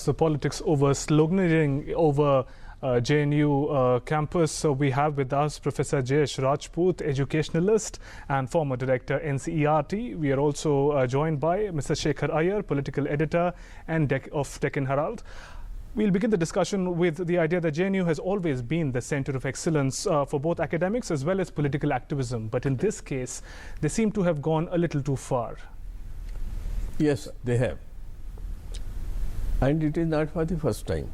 the politics over sloganeering over JNU campus. So we have with us Professor Jayesh Rajput, educationalist and former director NCERT. We are also joined by Mr. Shekhar Iyer, political editor and of Deccan Herald. We'll begin the discussion with the idea that JNU has always been the center of excellence for both academics as well as political activism. But in this case, they seem to have gone a little too far. Yes, they have. And it is not for the first time.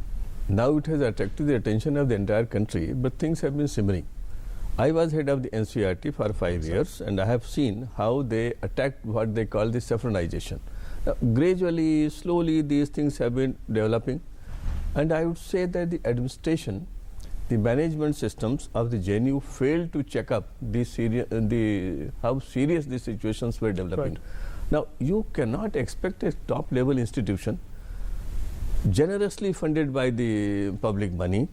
Now it has attracted the attention of the entire country, but things have been simmering. I was head of the NCERT for 5 years, and I have seen how they attacked what they call the saffronization. Now, gradually, slowly, these things have been developing. And I would say that the administration, the management systems of the JNU failed to check up how serious the situations were developing. Right. Now, you cannot expect a top-level institution generously funded by the public money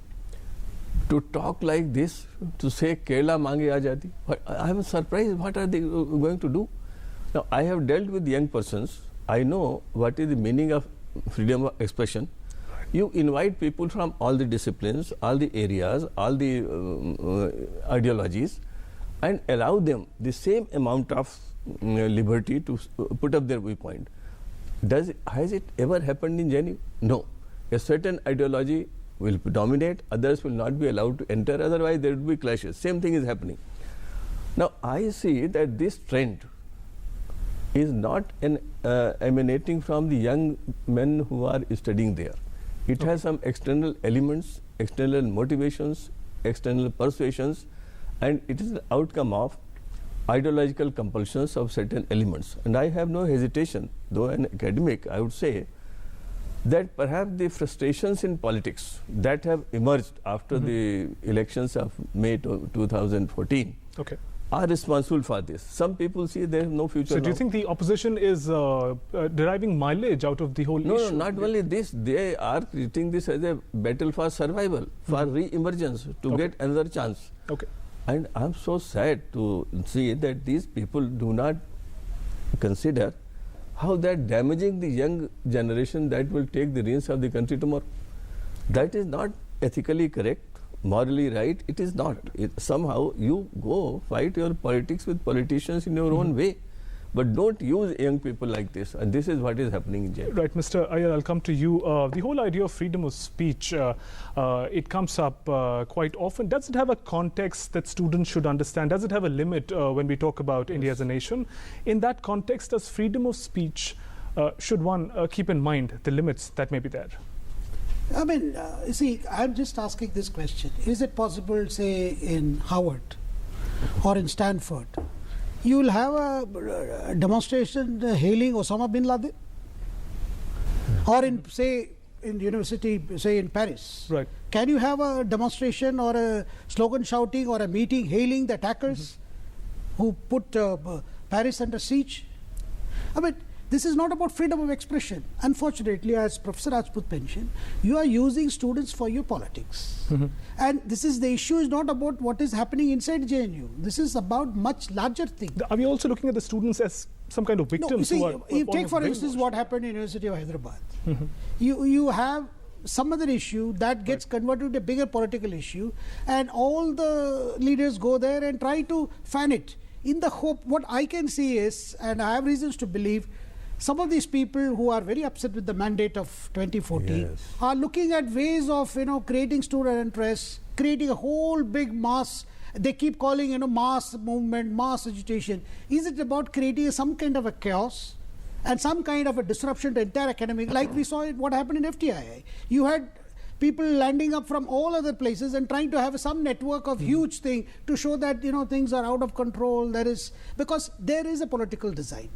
to talk like this, to say Kerala mange ajadi. I am surprised, what are they going to do? Now, I have dealt with young persons. I know what is the meaning of freedom of expression. You invite people from all the disciplines, all the areas, all the ideologies, and allow them the same amount of liberty to put up their viewpoint. Has it ever happened in JNU? No. A certain ideology will dominate, others will not be allowed to enter, otherwise there will be clashes. Same thing is happening. Now, I see that this trend is not emanating from the young men who are studying there. It has some external elements, external motivations, external persuasions, and it is the outcome of ideological compulsions of certain elements. And I have no hesitation, though an academic, I would say that perhaps the frustrations in politics that have emerged after the elections of May 2014 are responsible for this. Some people see there is no future. So do you think the opposition is deriving mileage out of the whole issue? No, not only this, they are treating this as a battle for survival, for re-emergence, to get another chance. And I am so sad to see that these people do not consider how they are damaging the young generation that will take the reins of the country tomorrow. That is not ethically correct, morally right. It is not. Somehow you go fight your politics with politicians in your own way, but don't use young people like this. And this is what is happening in JNU. Right, Mr. Iyer, I'll come to you. The whole idea of freedom of speech, it comes up quite often. Does it have a context that students should understand? Does it have a limit when we talk about India as a nation? In that context, does freedom of speech, should one keep in mind the limits that may be there? I mean, you see, I'm just asking this question. Is it possible, say, in Harvard or in Stanford, you will have a demonstration hailing Osama bin Laden? Or in, say, in university, say in Paris. Right. Can you have a demonstration or a slogan shouting or a meeting hailing the attackers who put Paris under siege? I mean, this is not about freedom of expression. Unfortunately, as Professor Rajput mentioned, you are using students for your politics. And this is, the issue is not about what is happening inside JNU. This is about much larger thing. Are we also looking at the students as some kind of victims? No, you see, take for instance what happened in University of Hyderabad. You have some other issue that gets converted to a bigger political issue, and all the leaders go there and try to fan it in the hope. What I can see is, and I have reasons to believe, some of these people who are very upset with the mandate of 2014 are looking at ways of creating student interest, creating a whole big mass. They keep calling mass movement, mass agitation. Is it about creating some kind of a chaos and some kind of a disruption to entire academic, like we saw what happened in FTI? You had people landing up from all other places and trying to have some network of huge thing to show that things are out of control. Because there is a political design.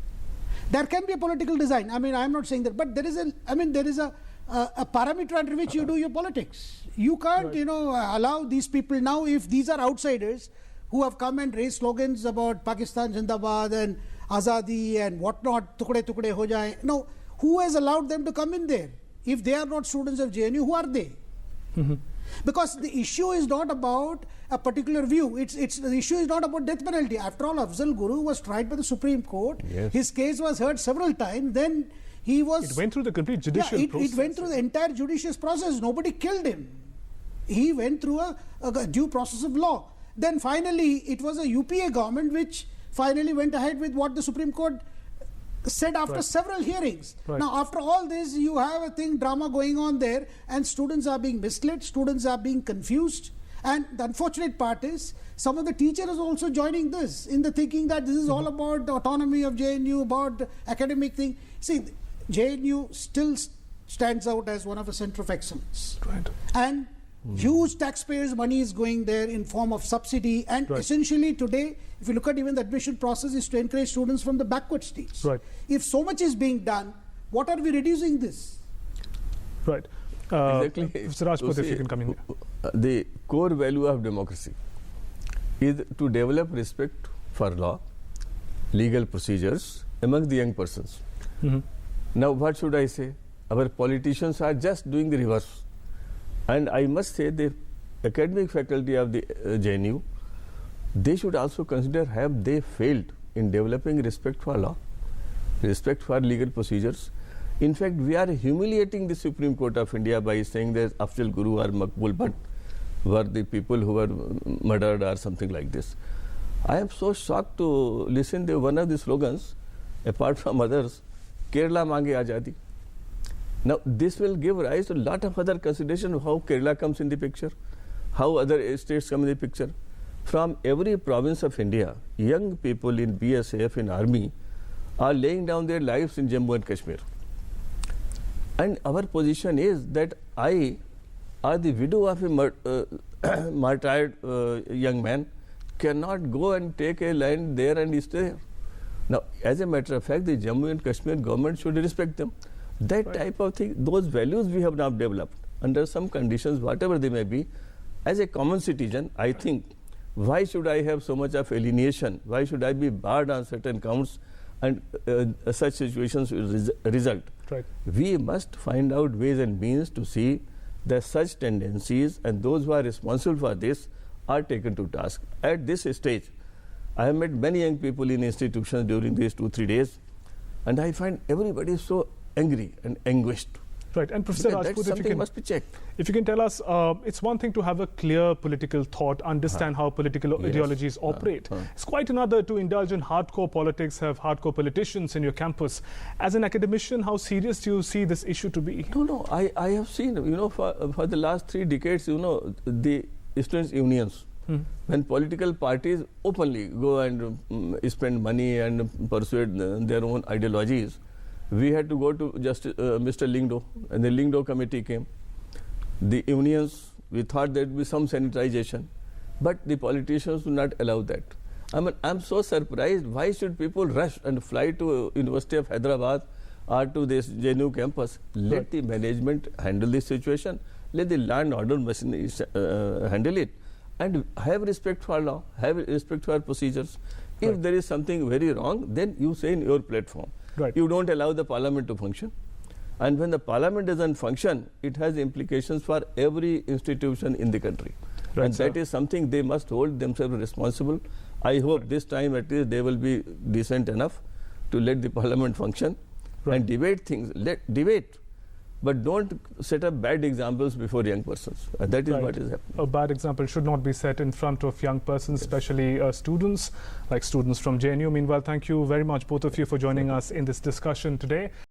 There can be a political design. I mean, I am not saying that, but there is a parameter under which you do your politics. You can't, allow these people now, if these are outsiders who have come and raised slogans about Pakistan Zindabad and Azadi and whatnot, tukde tukde ho jaye. No, who has allowed them to come in there? If they are not students of JNU, who are they? Because the issue is not about a particular view. The issue is not about death penalty. After all, Afzal Guru was tried by the Supreme Court. Yes. His case was heard several times. Then He was. It went through the complete judicial process. It went through the entire judicial process. Nobody killed him. He went through a due process of law. Then finally, it was a UPA government which finally went ahead with what the Supreme Court said after several hearings. Now, after all this, you have a drama going on there, and students are being misled, students are being confused. And the unfortunate part is, some of the teachers are also joining this in the thinking that this is all about the autonomy of JNU, about the academic thing. See, JNU still stands out as one of a center of excellence. And huge taxpayers' money is going there in form of subsidy, and essentially today, if you look at even the admission process, is to encourage students from the backward states. If so much is being done, what are we reducing this? Exactly. Mr. Rajput, if you can come in. The core value of democracy is to develop respect for law, legal procedures among the young persons. Now, what should I say? Our politicians are just doing the reverse. And I must say, the academic faculty of the JNU, they should also consider, have they failed in developing respect for law, respect for legal procedures. In fact, we are humiliating the Supreme Court of India by saying that Afzal Guru or Makbul Bhatt were the people who were murdered or something like this. I am so shocked to listen to one of the slogans, apart from others, Kerala Mange Azadi. Now, this will give rise to a lot of other consideration, how Kerala comes in the picture, how other states come in the picture. From every province of India, young people in BSF, in army, are laying down their lives in Jammu and Kashmir. And our position is that I, or the widow of a martyred young man, cannot go and take a land there and stay there. Now, as a matter of fact, the Jammu and Kashmir government should respect them. That type of thing, those values we have now developed under some conditions, whatever they may be. As a common citizen, I think, why should I have so much of alienation? Why should I be barred on certain counts and such situations will result? We must find out ways and means to see that such tendencies and those who are responsible for this are taken to task. At this stage, I have met many young people in institutions during these 2-3 days, and I find everybody so angry and anguished. And Professor Rajput, if you can tell us, it's one thing to have a clear political thought, understand how political ideologies operate. It's quite another to indulge in hardcore politics, have hardcore politicians in your campus. As an academician, how serious do you see this issue to be? No, I have seen, for the last 3 decades, the students' unions, when political parties openly go and spend money and persuade their own ideologies, we had to go to Mr. Lingdo, and the Lingdo committee came. The unions, we thought there would be some sanitization, but the politicians would not allow that. I'm so surprised. Why should people rush and fly to University of Hyderabad or to this JNU campus? Let the management handle this situation. Let the land order machinery handle it, and have respect for law, have respect for procedures. If there is something very wrong, then you say in your platform. You don't allow the parliament to function. And when the parliament doesn't function, it has implications for every institution in the country. And that is something they must hold themselves responsible. I hope this time at least they will be decent enough to let the parliament function and debate things. Debate. But don't set up bad examples before young persons. That is what is happening. A bad example should not be set in front of young persons, especially students, like students from JNU. Meanwhile, thank you very much, both of you, for joining us in this discussion today.